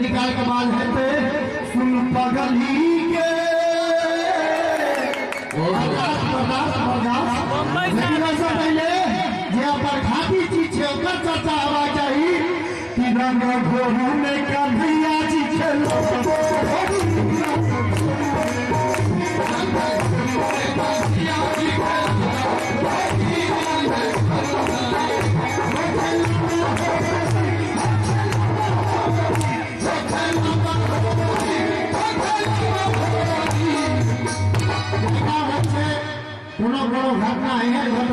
निकाल के बाद है सुन पगली के पहले खाती चीज चर्चा हवा चाहिए कि रंग घोरू में कन्हैया जी खेलो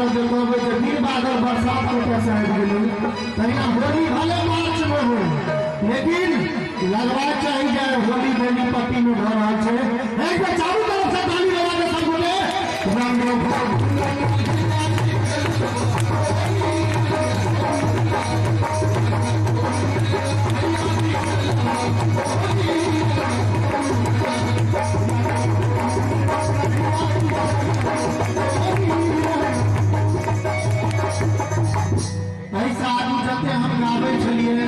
मतलब जो कहबै जे दिन बादल बरसात के कैसे आबि गेलै तहिना होली भले मार्च में हो लेकिन लगवा चाहिए जे होली बेली पट्टी में भऽ रहल छै। एक बेर चारू तरफ से ताली बजा के सब गोटे रंग ऐसा आदमी जते हम गाबै छलिए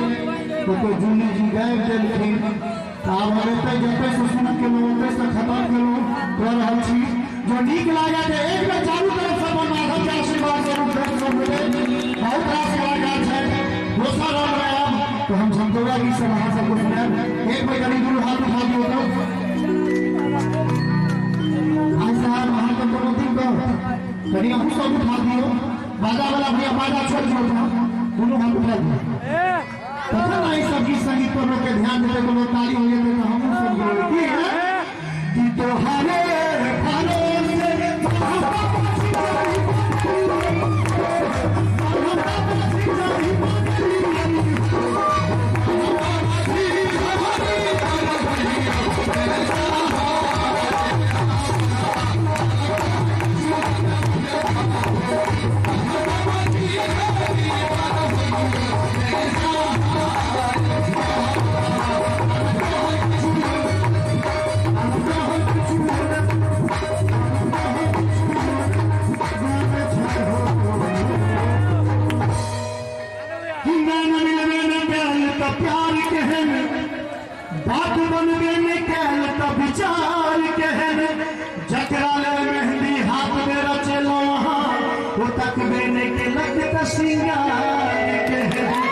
तो जूली जी गाबि देलखिन आब हम एतै जते से शुरू केलहुँ ओतै से खत्म केलहुँ कऽ रहल छी। जो नीक लागे तऽ एक बेर चारू तरफ से अपन माधव के आशीर्वाद जरूर भेट सकबै। बहुत रास कलाकार छै दोसर रंग में आब तो हम संतोषा जी से अहाँ सबको सुनाएब। एक बेर कनी दूर हाथ उठा दियौ तो आज साहब अहाँ के कोनो दिन कह कनी अहूँ सब उठा दियौ। बाजा वाला भैया बाजा छोड़ दियो दोनों हाथ उठा दियो पता नहीं सब गीत संगीत पर लोग के ध्यान देते तो लोग ताली हो जाते तो हम सब की है कि तोहारे बात बनबे निकल तो विचार कहन जकरा ले मेहंदी हाथ में रचलो वो तक बने के लग का सिंगार कहन।